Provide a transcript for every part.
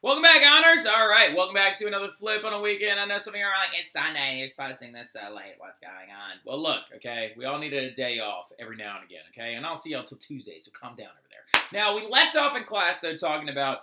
Welcome back, Honors! Alright, welcome back to another flip on a weekend. I know some of you are like, it's Sunday, you're posting this so late, what's going on? Well, look, okay, we all needed a day off every now and again, okay? And I'll see y'all till Tuesday, so calm down over there. Now, we left off in class, though, talking about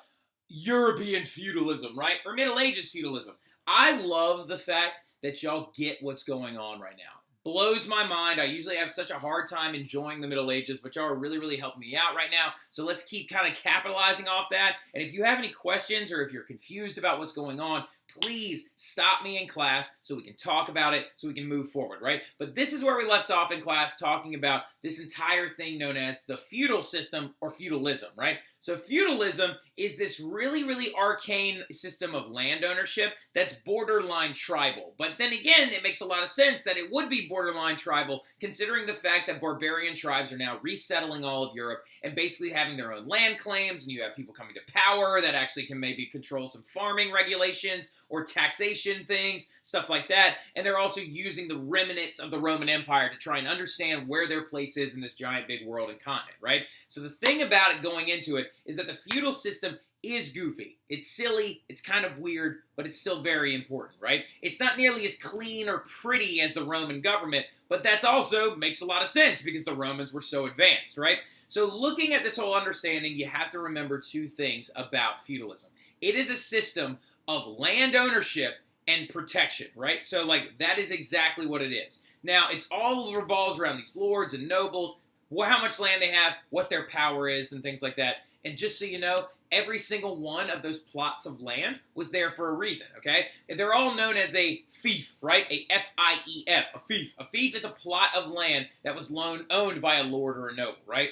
European feudalism, right? Or Middle Ages feudalism. I love the fact that y'all get what's going on right now. Blows my mind. I usually have such a hard time enjoying the Middle Ages, but y'all are really, really helping me out right now. So let's keep kind of capitalizing off that. And if you have any questions or if you're confused about what's going on, please stop me in class so we can talk about it, so we can move forward, right? But this is where we left off in class, talking about this entire thing known as the feudal system or feudalism, right? So feudalism is this really, really arcane system of land ownership that's borderline tribal. But then again, it makes a lot of sense that it would be borderline tribal, considering the fact that barbarian tribes are now resettling all of Europe and basically having their own land claims, and you have people coming to power that actually can maybe control some farming regulations or taxation things, stuff like that. And they're also using the remnants of the Roman Empire to try and understand where their place is in this giant big world and continent, right? So the thing about it going into it is that the feudal system is goofy. It's silly, it's kind of weird, but it's still very important, right? It's not nearly as clean or pretty as the Roman government, but that's also makes a lot of sense because the Romans were so advanced, right? So looking at this whole understanding, you have to remember two things about feudalism. It is a system of land ownership and protection, right? So, like, that is exactly what it is. Now, it's all revolves around these lords and nobles, how much land they have, what their power is, and things like that. And just so you know, every single one of those plots of land was there for a reason, okay? They're all known as a fief, right? A F-I-E-F, a fief. A fief is a plot of land that was owned by a lord or a noble, right?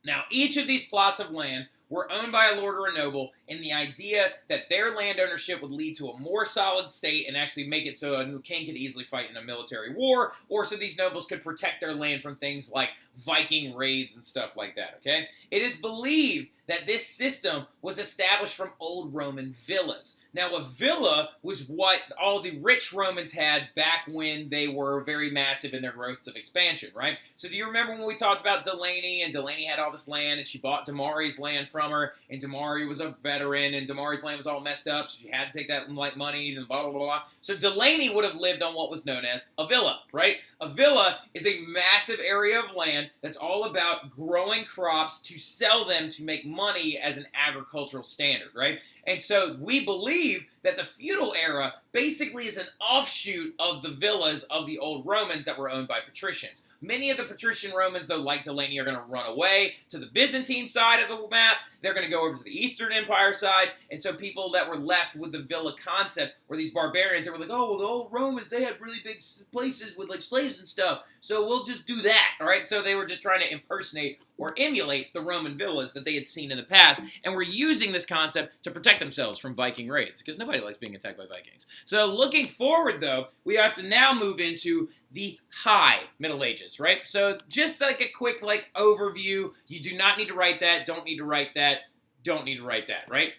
Now, each of these plots of land were owned by a lord or a noble, and the idea that their land ownership would lead to a more solid state and actually make it so a king could easily fight in a military war, or so these nobles could protect their land from things like Viking raids and stuff like that, okay? It is believed that this system was established from old Roman villas. Now, a villa was what all the rich Romans had back when they were very massive in their growths of expansion, right? So do you remember when we talked about Delaney, and Delaney had all this land, and she bought Damari's land from her, and Damari was a veteran, and Damari's land was all messed up, so she had to take that like money, and blah, blah, blah, blah. So Delaney would have lived on what was known as a villa, right? A villa is a massive area of land that's all about growing crops to sell them to make money as an agricultural standard, right? And so we believe that the feudal era basically is an offshoot of the villas of the old Romans that were owned by patricians. Many of the patrician Romans, though, like Delaney, are going to run away to the Byzantine side of the map. They're going to go over to the Eastern Empire side. And so people that were left with the villa concept were these barbarians that were like, oh, well, the old Romans, they had really big places with, like, slaves and stuff. So we'll just do that, all right? So they were just trying to impersonate or emulate the Roman villas that they had seen in the past, and were using this concept to protect themselves from Viking raids, because nobody likes being attacked by Vikings. So looking forward, though, we have to now move into the High Middle Ages, right? So just like a quick overview, you do not need to write that, don't need to write that, don't need to write that, right?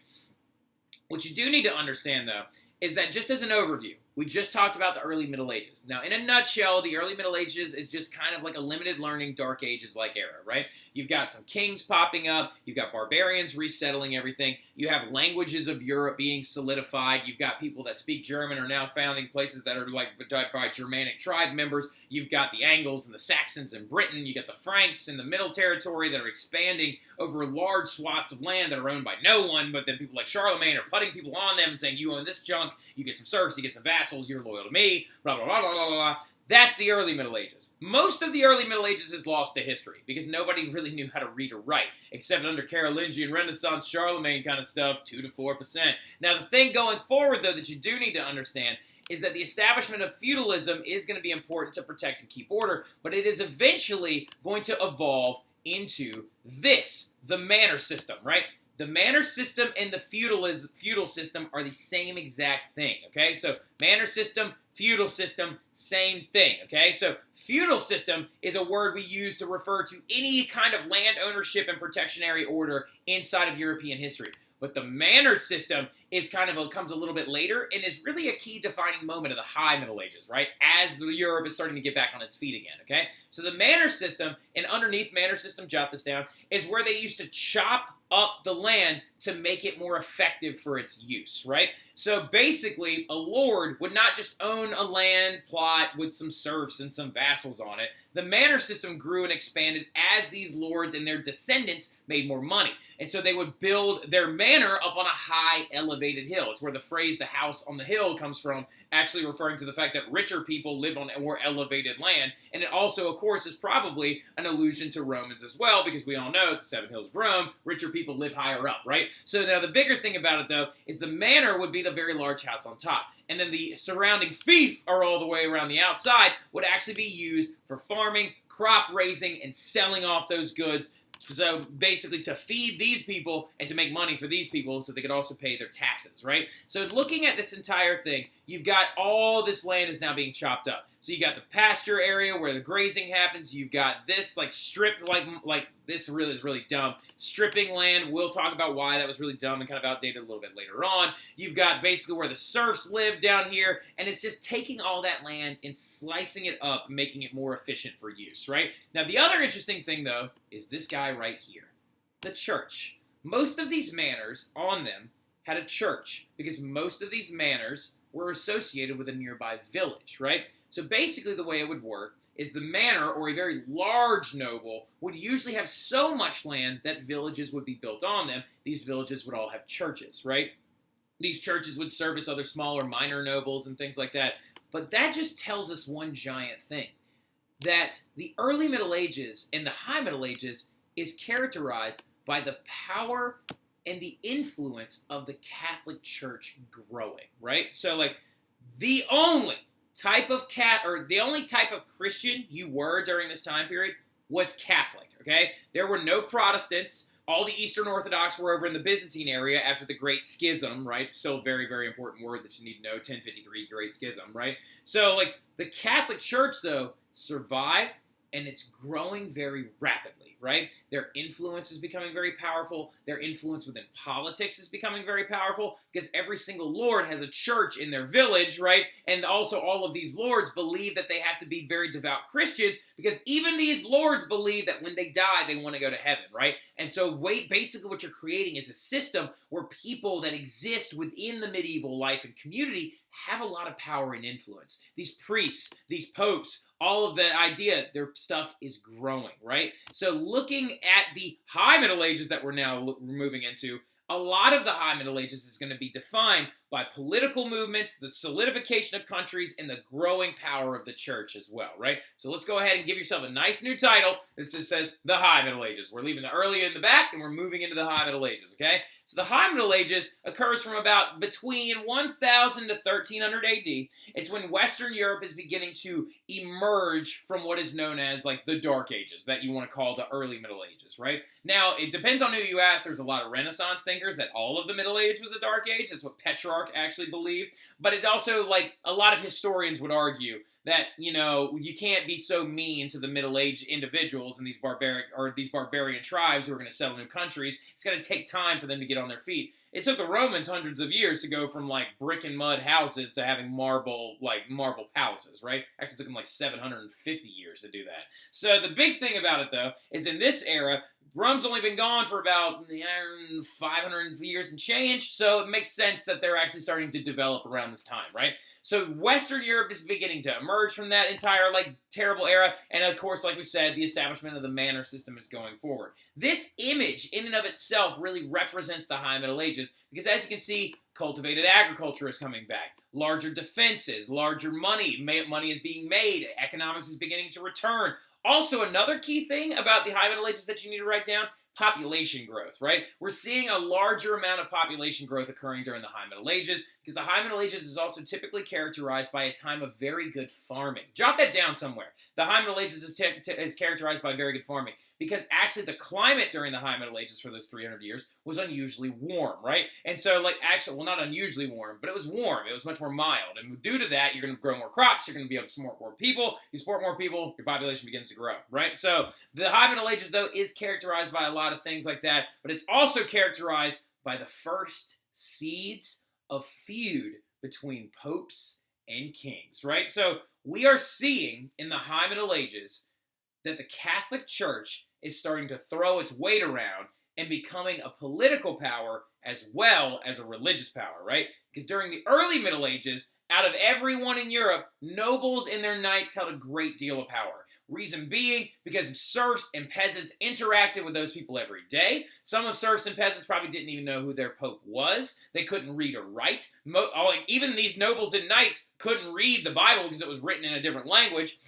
What you do need to understand, though, is that just as an overview, we just talked about the early Middle Ages. Now, in a nutshell, the early Middle Ages is just kind of like a limited learning Dark Ages-like era, right? You've got some kings popping up. You've got barbarians resettling everything. You have languages of Europe being solidified. You've got people that speak German are now founding places that are like by Germanic tribe members. You've got the Angles and the Saxons in Britain. You got the Franks in the Middle Territory that are expanding over large swaths of land that are owned by no one, but then people like Charlemagne are putting people on them and saying, you own this junk, you get some serfs, you get some vassals, you're loyal to me, blah, blah, blah, blah, blah, blah. That's the early Middle Ages. Most of the early Middle Ages is lost to history because nobody really knew how to read or write, except under Carolingian Renaissance, Charlemagne kind of stuff, 2 to 4%. Now, the thing going forward, though, that you do need to understand is that the establishment of feudalism is going to be important to protect and keep order, but it is eventually going to evolve into this, the manor system, right? The manor system and the feudal system are the same exact thing, okay? So manor system, feudal system, same thing, okay? So feudal system is a word we use to refer to any kind of land ownership and protectionary order inside of European history. But the manor system is comes a little bit later and is really a key defining moment of the High Middle Ages, right? As Europe is starting to get back on its feet again, okay? So the manor system, and underneath manor system, jot this down, is where they used to chop up the land to make it more effective for its use, right? So basically, a lord would not just own a land plot with some serfs and some vassals on it. The manor system grew and expanded as these lords and their descendants made more money. And so they would build their manor up on a high, elevated hill. It's where the phrase, the house on the hill, comes from, actually referring to the fact that richer people live on more elevated land. And it also, of course, is probably an allusion to Romans as well, because we all know the Seven Hills of Rome, richer people live higher up, right? So now the bigger thing about it, though, is the manor would be the very large house on top. And then the surrounding fief, or all the way around the outside, would actually be used for farming, crop raising, and selling off those goods. So basically to feed these people and to make money for these people so they could also pay their taxes, right? So looking at this entire thing, you've got all this land is now being chopped up. So you got the pasture area where the grazing happens. You've got this like stripped, like this really is really dumb. Stripping land. We'll talk about why that was really dumb and kind of outdated a little bit later on. You've got basically where the serfs live down here, and it's just taking all that land and slicing it up, making it more efficient for use, right? Now the other interesting thing though is this guy right here, the church. Most of these manors on them had a church because most of these manors were associated with a nearby village, right? So basically the way it would work is the manor, or a very large noble, would usually have so much land that villages would be built on them. These villages would all have churches, right? These churches would service other smaller minor nobles and things like that. But that just tells us one giant thing, that the early Middle Ages and the High Middle Ages is characterized by the power and the influence of the Catholic Church growing, right? So like the only type of Christian you were during this time period was Catholic, okay? There were no Protestants. All the Eastern Orthodox were over in the Byzantine area after the Great Schism, right? Still a very, very important word that you need to know, 1053, Great Schism, right? So, like, the Catholic Church, though, survived, and it's growing very rapidly, right? Their influence is becoming very powerful. Their influence within politics is becoming very powerful because every single lord has a church in their village, right? And also all of these lords believe that they have to be very devout Christians because even these lords believe that when they die, they want to go to heaven, right? And so basically what you're creating is a system where people that exist within the medieval life and community have a lot of power and influence. These priests, these popes, all of the idea, their stuff is growing, right? So looking at the High Middle Ages that we're now moving into, a lot of the High Middle Ages is going to be defined by political movements, the solidification of countries, and the growing power of the church as well, right? So let's go ahead and give yourself a nice new title that just says the High Middle Ages. We're leaving the early in the back, and we're moving into the High Middle Ages, okay? So the High Middle Ages occurs from about between 1000 to 1300 AD. It's when Western Europe is beginning to emerge from what is known as like the Dark Ages, that you want to call the early Middle Ages, right? Now, it depends on who you ask. There's a lot of Renaissance thinkers that all of the Middle Age was a Dark Age. That's what Petrarch actually believed. But it also, like, a lot of historians would argue that, you know, you can't be so mean to the Middle Age individuals and these barbarian tribes who are going to settle new countries. It's going to take time for them to get on their feet. It took the Romans hundreds of years to go from, like, brick and mud houses to having marble palaces, right? Actually, it took them, like, 750 years to do that. So the big thing about it, though, is in this era, Rome's only been gone for about 500 years and change, so it makes sense that they're actually starting to develop around this time, right? So Western Europe is beginning to emerge from that entire, like, terrible era, and of course, like we said, the establishment of the manor system is going forward. This image, in and of itself, really represents the High Middle Ages, because as you can see, cultivated agriculture is coming back, larger defenses, larger money is being made, economics is beginning to return. Also, another key thing about the High Middle Ages that you need to write down, population growth, right? We're seeing a larger amount of population growth occurring during the High Middle Ages because the High Middle Ages is also typically characterized by a time of very good farming. Jot that down somewhere. The High Middle Ages is characterized by very good farming because actually the climate during the High Middle Ages for those 300 years was unusually warm, right? And so, like, actually, well, not unusually warm, but it was warm. It was much more mild. And due to that, you're going to grow more crops. You're going to be able to support more people. You support more people, your population begins to grow, right? So the High Middle Ages, though, is characterized by a lot of things like that, but it's also characterized by the first seeds of feud between popes and kings, right? So we are seeing in the High Middle Ages that the Catholic Church is starting to throw its weight around and becoming a political power as well as a religious power, right? Because during the early Middle Ages, out of everyone in Europe, nobles and their knights held a great deal of power. Reason being, because serfs and peasants interacted with those people every day. Some of serfs and peasants probably didn't even know who their pope was. They couldn't read or write. Even these nobles and knights couldn't read the Bible because it was written in a different language.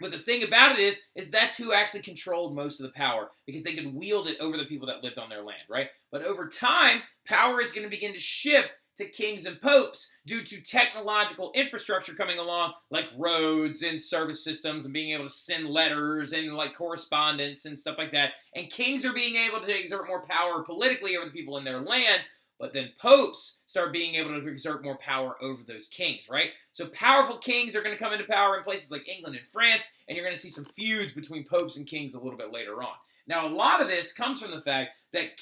But the thing about it is that's who actually controlled most of the power, because they could wield it over the people that lived on their land, right? But over time, power is going to begin to shift to kings and popes due to technological infrastructure coming along, like roads and service systems and being able to send letters and like correspondence and stuff like that. And kings are being able to exert more power politically over the people in their land, but then popes start being able to exert more power over those kings, right? So powerful kings are going to come into power in places like England and France, and you're going to see some feuds between popes and kings a little bit later on. Now, a lot of this comes from the fact that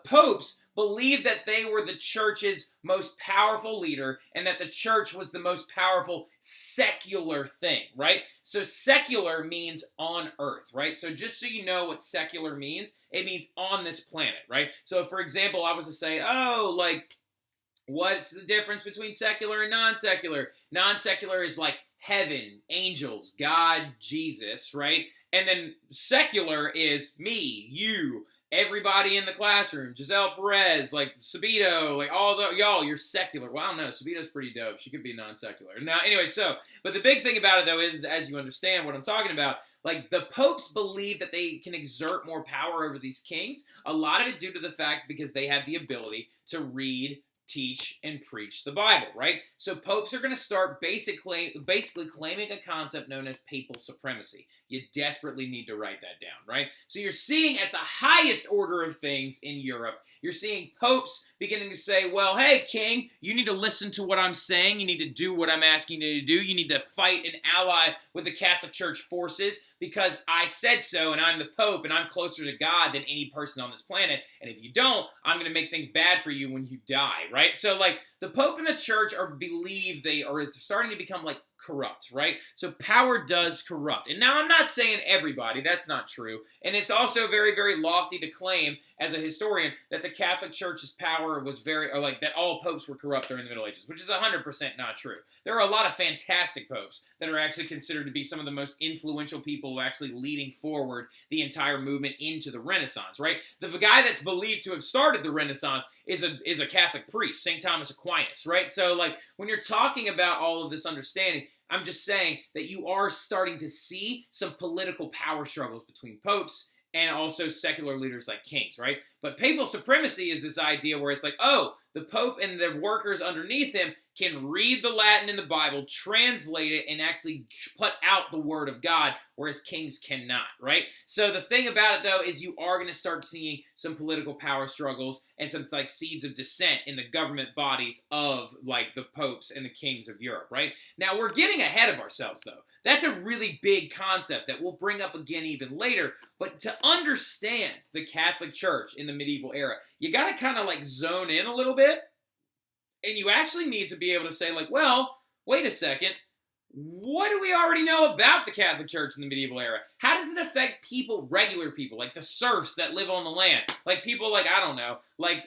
popes believed that they were the church's most powerful leader and that the church was the most powerful secular thing, right? So secular means on earth, right? So just so you know what secular means, it means on this planet, right? So for example, I was to say, what's the difference between secular and non-secular? Non-secular is like heaven, angels, God, Jesus, right? And then secular is me, you, everybody in the classroom, Giselle Perez, like Sabito, like all the y'all, you're secular. Well, I don't know. Sabito's pretty dope. She could be non-secular. Now, anyway, but the big thing about it though is, as you understand what I'm talking about, like the popes believe that they can exert more power over these kings. A lot of it due to the fact because they have the ability to read, teach, and preach the Bible, right? So popes are going to start basically claiming a concept known as papal supremacy. You desperately need to write that down, right? So you're seeing at the highest order of things in Europe, you're seeing popes beginning to say, well, hey, king, you need to listen to what I'm saying. You need to do what I'm asking you to do. You need to fight and ally with the Catholic Church forces because I said so, and I'm the Pope, and I'm closer to God than any person on this planet. And if you don't, I'm going to make things bad for you when you die, right? So, like, the Pope and the Church they are starting to become, like, corrupt, right? So power does corrupt. And now I'm not saying everybody, that's not true. And it's also very, very lofty to claim as a historian that the Catholic Church's power was that all popes were corrupt during the Middle Ages, which is 100% not true. There are a lot of fantastic popes that are actually considered to be some of the most influential people actually leading forward the entire movement into the Renaissance, right? The guy that's believed to have started the Renaissance is a Catholic priest, St. Thomas Aquinas, right? So, like, when you're talking about all of this understanding, I'm just saying that you are starting to see some political power struggles between popes and also secular leaders like kings, right? But papal supremacy is this idea where it's like, oh, the Pope and the workers underneath him can read the Latin in the Bible, translate it, and actually put out the Word of God, whereas kings cannot, right? So the thing about it, though, is you are going to start seeing some political power struggles and some, like, seeds of dissent in the government bodies of, like, the popes and the kings of Europe, right? Now, we're getting ahead of ourselves, though. That's a really big concept that we'll bring up again even later, but to understand the Catholic Church in the medieval era, you got to kind of, like, zone in a little bit. And you actually need to be able to say, like, well, wait a second. What do we already know about the Catholic Church in the medieval era? How does it affect people, regular people, like the serfs that live on the land? Like people like, I don't know, like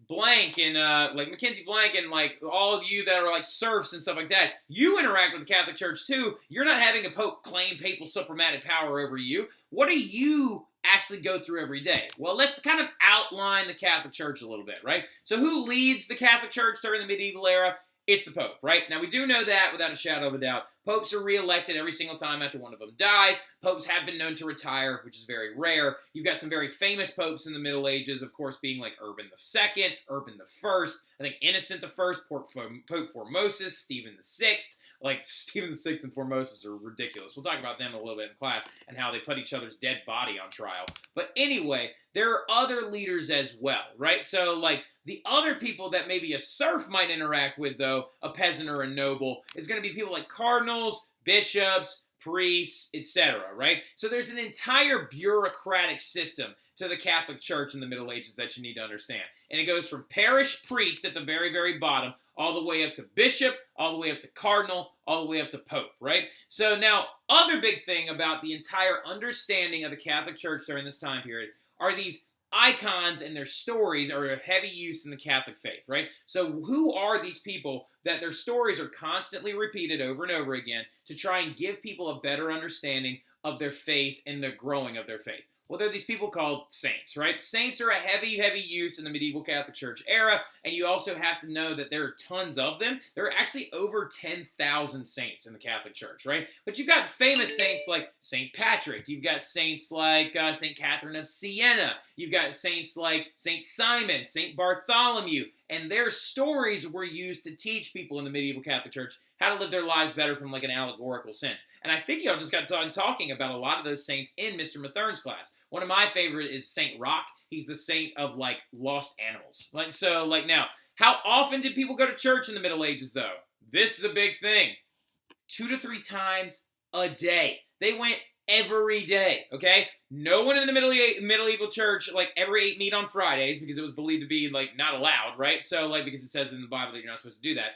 Blank and, like Mackenzie Blank and, like, all of you that are, like, serfs and stuff like that. You interact with the Catholic Church, too. You're not having a pope claim papal suprematic power over you. What do you actually go through every day? Well, let's kind of outline the Catholic Church a little bit, right? So who leads the Catholic Church during the medieval era? It's the Pope, right? Now, we do know that without a shadow of a doubt. Popes are re-elected every single time after one of them dies. Popes have been known to retire, which is very rare. You've got some very famous popes in the Middle Ages, of course, being like Urban II, Urban I, I think Innocent I, Pope Formosus, Stephen VI. Like, Stephen VI and Formosus are ridiculous. We'll talk about them a little bit in class and how they put each other's dead body on trial. But anyway, there are other leaders as well, right? So, like, the other people that maybe a serf might interact with, though, a peasant or a noble, is going to be people like cardinals, bishops, priests, etc., right? So there's an entire bureaucratic system to the Catholic Church in the Middle Ages that you need to understand. And it goes from parish priest at the very, very bottom, all the way up to bishop, all the way up to cardinal, all the way up to pope, right? So now, other big thing about the entire understanding of the Catholic Church during this time period are these icons, and their stories are of heavy use in the Catholic faith, right? So who are these people that their stories are constantly repeated over and over again to try and give people a better understanding of their faith and the growing of their faith? Well, they're these people called saints, right? Saints are a heavy, heavy use in the medieval Catholic Church era, and you also have to know that there are tons of them. There are actually over 10,000 saints in the Catholic Church, right? But you've got famous saints like St. Patrick. You've got saints like St. Catherine of Siena. You've got saints like St. Simon, St. Bartholomew, and their stories were used to teach people in the medieval Catholic Church how to live their lives better from like an allegorical sense. And I think y'all just got done talking about a lot of those saints in Mr. Mathern's class. One of my favorite is Saint Roch. He's the saint of like lost animals. Now, how often did people go to church in the Middle Ages though? This is a big thing. 2 to 3 times a day. They went every day, okay? No one in the medieval church like ever ate meat on Fridays because it was believed to be like not allowed, right? So like because it says in the Bible that you're not supposed to do that.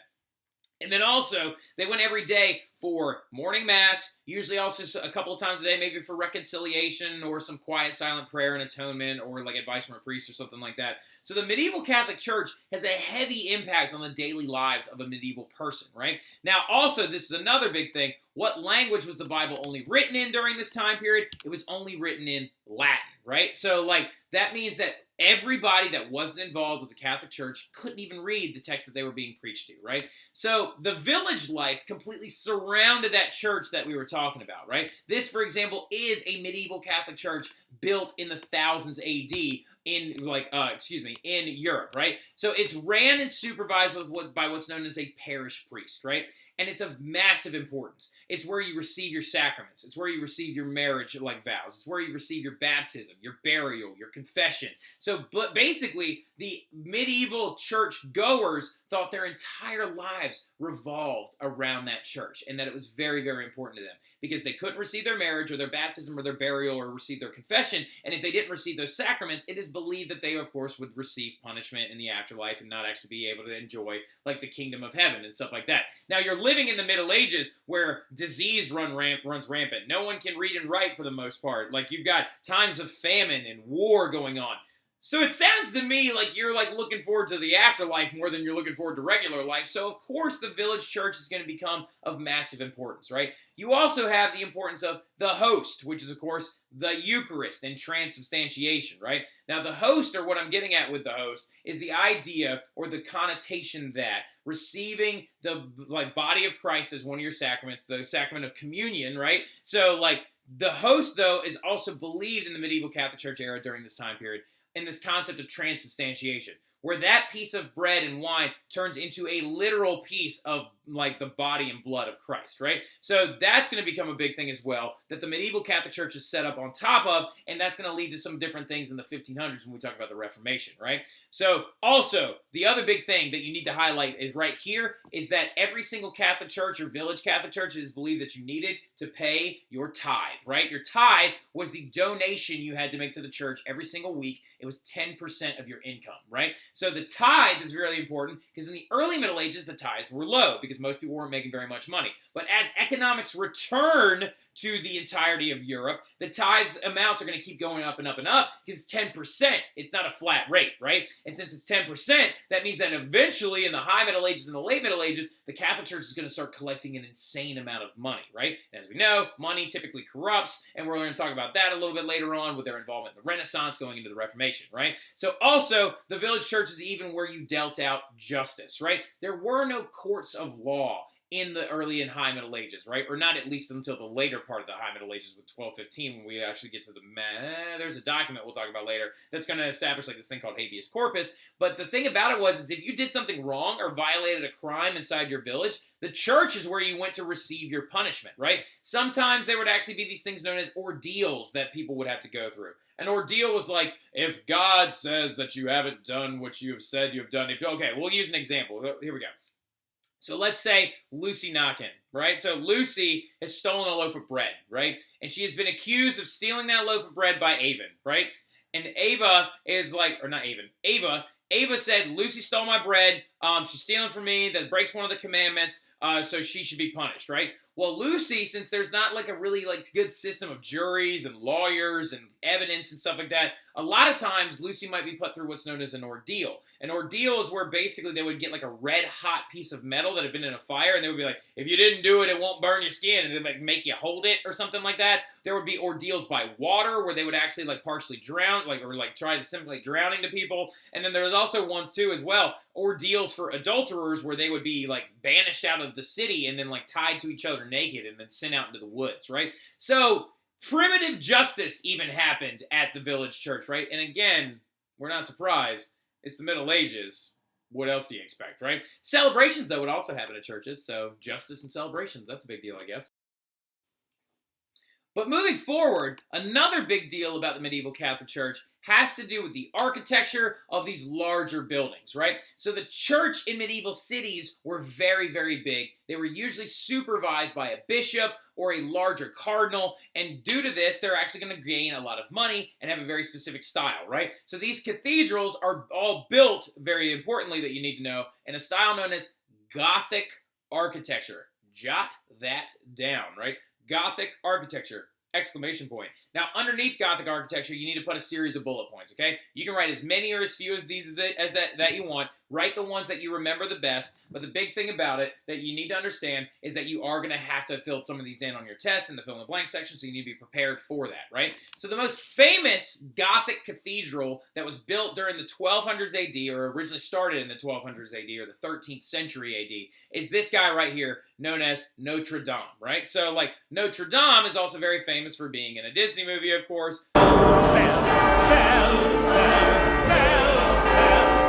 And then also, they went every day for morning mass, usually also a couple of times a day, maybe for reconciliation or some quiet silent prayer and atonement or like advice from a priest or something like that. So the medieval Catholic Church has a heavy impact on the daily lives of a medieval person, right? Now also, this is another big thing. What language was the Bible only written in during this time period? It was only written in Latin, right? So like that means that everybody that wasn't involved with the Catholic Church couldn't even read the text that they were being preached to, right? So the village life completely surrounded that church that we were talking about, right? This, for example, is a medieval Catholic church built in the thousands AD in Europe, right? So it's ran and supervised by what's known as a parish priest, right? And it's of massive importance. It's where you receive your sacraments. It's where you receive your marriage like vows. It's where you receive your baptism, your burial, your confession. So but basically, the medieval church goers thought their entire lives revolved around that church and that it was very, very important to them because they couldn't receive their marriage or their baptism or their burial or receive their confession. And if they didn't receive those sacraments, it is believed that they, of course, would receive punishment in the afterlife and not actually be able to enjoy like the kingdom of heaven and stuff like that. Now, you're living in the Middle Ages where disease runs rampant. No one can read and write for the most part. Like you've got times of famine and war going on. So it sounds to me like you're like looking forward to the afterlife more than you're looking forward to regular life. So of course the village church is going to become of massive importance, right? You also have the importance of the host, which is of course the Eucharist and transubstantiation, right? Now the host, or what I'm getting at with the host, is the idea or the connotation that receiving the like body of Christ as one of your sacraments, the sacrament of communion, right? So like the host though is also believed in the medieval Catholic Church era during this time period in this concept of transubstantiation, where that piece of bread and wine turns into a literal piece of like the body and blood of Christ, right? So that's going to become a big thing as well that the medieval Catholic Church is set up on top of, and that's going to lead to some different things in the 1500s when we talk about the Reformation, right? So also, the other big thing that you need to highlight is right here is that every single Catholic church or village Catholic church is believed that you needed to pay your tithe, right? Your tithe was the donation you had to make to the church every single week. It was 10% of your income, right? So the tithe is really important because in the early Middle Ages, the tithes were low because most people weren't making very much money. But as economics return to the entirety of Europe, the tithes amounts are going to keep going up and up and up because it's 10%. It's not a flat rate, right? And since it's 10%, that means that eventually in the High Middle Ages and the Late Middle Ages, the Catholic Church is going to start collecting an insane amount of money, right? And as we know, money typically corrupts, and we're going to talk about that a little bit later on with their involvement in the Renaissance going into the Reformation, right? So also, the village church is even where you dealt out justice, right? There were no courts of law in the early and High Middle Ages, right? Or not at least until the later part of the High Middle Ages with 1215 when we actually get to the... there's a document we'll talk about later that's going to establish like this thing called habeas corpus. But the thing about it is if you did something wrong or violated a crime inside your village, the church is where you went to receive your punishment, right? Sometimes there would actually be these things known as ordeals that people would have to go through. An ordeal was like, if God says that you haven't done what you have said you have done... Okay, we'll use an example. Here we go. So let's say Lucy Knockin, right? So Lucy has stolen a loaf of bread, right? And she has been accused of stealing that loaf of bread by Avon, right? And Ava is like, or not Avon, Ava said, Lucy stole my bread. She's stealing from me. That breaks one of the commandments. so she should be punished, right? Well, Lucy, since there's not like a really like good system of juries and lawyers and evidence and stuff like that, a lot of times Lucy might be put through what's known as an ordeal. An ordeal is where basically they would get like a red hot piece of metal that had been in a fire, and they would be like, if you didn't do it, it won't burn your skin, and they'd like make you hold it or something like that. There would be ordeals by water where they would actually like partially drown, like or like try to simulate drowning to people. And then there was also ones too as well, ordeals for adulterers where they would be like banished out of the city and then like tied to each other naked and then sent out into the woods, right? So primitive justice even happened at the village church, right? And again, we're not surprised. It's the Middle Ages. What else do you expect, right? Celebrations, though, would also happen at churches, so justice and celebrations, that's a big deal, I guess. But moving forward, another big deal about the medieval Catholic Church has to do with the architecture of these larger buildings, right? So the church in medieval cities were very, very big. They were usually supervised by a bishop or a larger cardinal, and due to this, they're actually going to gain a lot of money and have a very specific style, right? So these cathedrals are all built, very importantly, that you need to know, in a style known as Gothic architecture. Jot that down, right? Gothic architecture, exclamation point. Now, underneath Gothic architecture, you need to put a series of bullet points, okay? You can write as many or as few as these that you want. Write the ones that you remember the best, but the big thing about it that you need to understand is that you are going to have to fill some of these in on your test in the fill in the blank section, so you need to be prepared for that, right? So the most famous Gothic cathedral that was built during the 1200s AD, or originally started in the 1200s AD, or the 13th century AD, is this guy right here, known as Notre Dame, right? So, like, Notre Dame is also very famous for being in a Disney movie, of course. Bells, bells, bells, bells, bells, bells.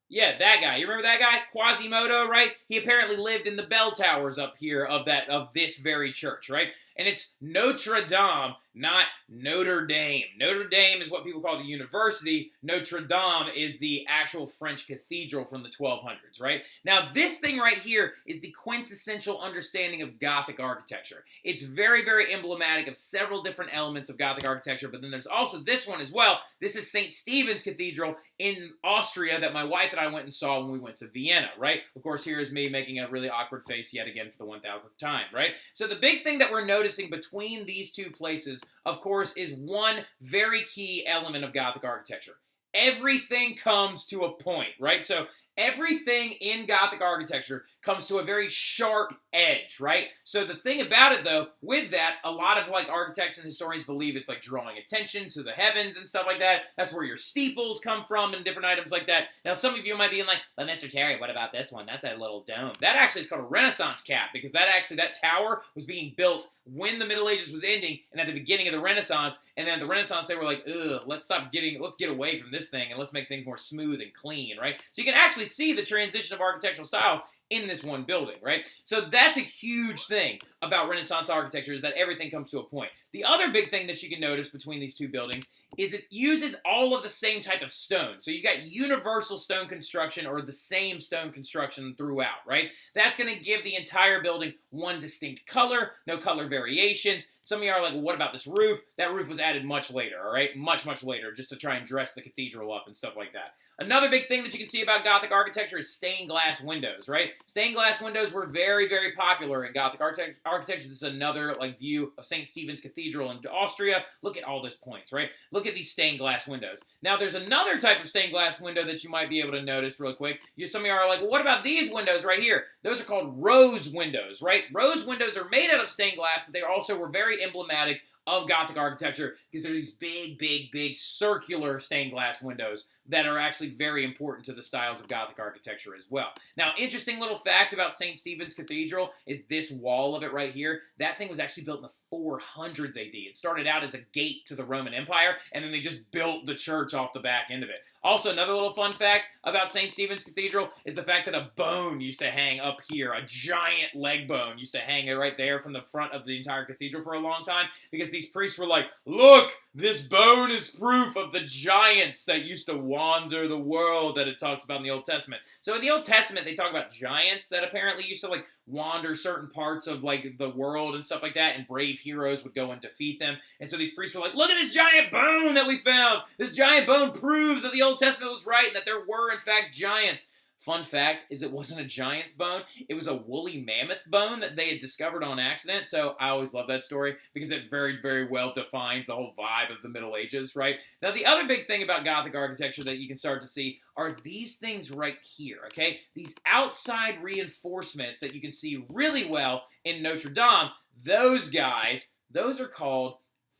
Yeah, that guy. You remember that guy? Quasimodo, right? He apparently lived in the bell towers up here of this very church, right? And it's Notre Dame, not Notre Dame. Notre Dame is what people call the university. Notre Dame is the actual French cathedral from the 1200s, right? Now, this thing right here is the quintessential understanding of Gothic architecture. It's very, very emblematic of several different elements of Gothic architecture, but then there's also this one as well. This is St. Stephen's Cathedral in Austria that my wife and I went and saw when we went to Vienna, right? Of course, here is me making a really awkward face yet again for the 1000th time, right? So the big thing that we're noticing between these two places, of course, is one very key element of Gothic architecture. Everything comes to a point, right? So everything in Gothic architecture comes to a very sharp edge, right? So the thing about it, though, with that, a lot of like architects and historians believe it's like drawing attention to the heavens and stuff like that. That's where your steeples come from and different items like that. Now, some of you might be like, well, Mr. Terry, what about this one? That's a little dome. That actually is called a Renaissance cap, because that tower was being built when the Middle Ages was ending and at the beginning of the Renaissance. And then at the Renaissance, they were like, ugh, let's get away from this thing and let's make things more smooth and clean, right? So you can actually see the transition of architectural styles in this one building, right? So that's a huge thing about Renaissance architecture, is that everything comes to a point. The other big thing that you can notice between these two buildings is it uses all of the same type of stone. So you've got universal stone construction, or the same stone construction throughout, right? That's going to give the entire building one distinct color, no color variations. Some of you are like, well, what about this roof? That roof was added much later, all right? Much, much later, just to try and dress the cathedral up and stuff like that. Another big thing that you can see about Gothic architecture is stained glass windows, right? Stained glass windows were very, very popular in Gothic architecture. This is another like view of St. Stephen's Cathedral in Austria. Look at all these points, right? Look at these stained glass windows. Now, there's another type of stained glass window that you might be able to notice real quick. Some of you are like, well, what about these windows right here? Those are called rose windows, right? Rose windows are made out of stained glass, but they also were very emblematic of Gothic architecture, because they're these big, big, big circular stained glass windows that are actually very important to the styles of Gothic architecture as well. Now, interesting little fact about St. Stephen's Cathedral is this wall of it right here. That thing was actually built in the 400s AD. It started out as a gate to the Roman Empire, and then they just built the church off the back end of it. Also, another little fun fact about St. Stephen's Cathedral is the fact that a bone used to hang up here. A giant leg bone used to hang right there from the front of the entire cathedral for a long time, because these priests were like, look, this bone is proof of the giants that used to walk wander the world that it talks about in the Old Testament. So in the Old Testament, they talk about giants that apparently used to like wander certain parts of like the world and stuff like that, and brave heroes would go and defeat them. And so these priests were like, look at this giant bone that we found. This giant bone proves that the Old Testament was right and that there were in fact giants. Fun fact is it wasn't a giant's bone. It was a woolly mammoth bone that they had discovered on accident. So I always love that story because it very, very well defines the whole vibe of the Middle Ages, right? Now, the other big thing about Gothic architecture that you can start to see are these things right here, okay? These outside reinforcements that you can see really well in Notre Dame. Those guys, those are called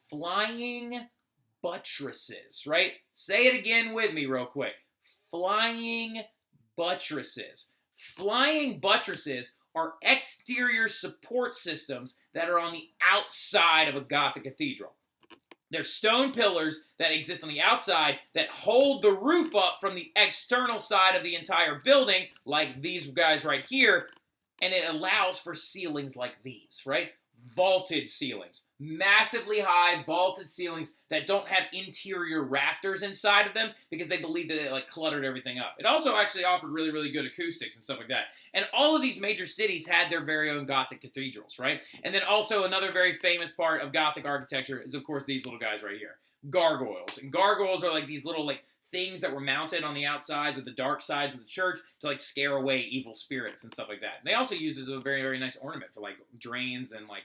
flying buttresses, right? Say it again with me real quick. Flying buttresses. Flying buttresses are exterior support systems that are on the outside of a Gothic cathedral. They're stone pillars that exist on the outside that hold the roof up from the external side of the entire building, like these guys right here, and it allows for ceilings like these, right? Vaulted ceilings. Massively high vaulted ceilings that don't have interior rafters inside of them because they believed that it like cluttered everything up. It also actually offered really, really good acoustics and stuff like that. And all of these major cities had their very own Gothic cathedrals, right? And then also another very famous part of Gothic architecture is, of course, these little guys right here. Gargoyles. And gargoyles are like these little like things that were mounted on the outsides or the dark sides of the church to like scare away evil spirits and stuff like that. And they also use as a very, very nice ornament for like drains and like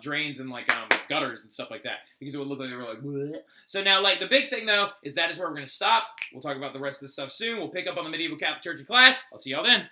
drains and like gutters and stuff like that, because it would look like they were like bleh. So now like the big thing though is that is where we're going to stop. We'll talk about the rest of this stuff soon. We'll pick up on the medieval Catholic Church in class. I'll see y'all then.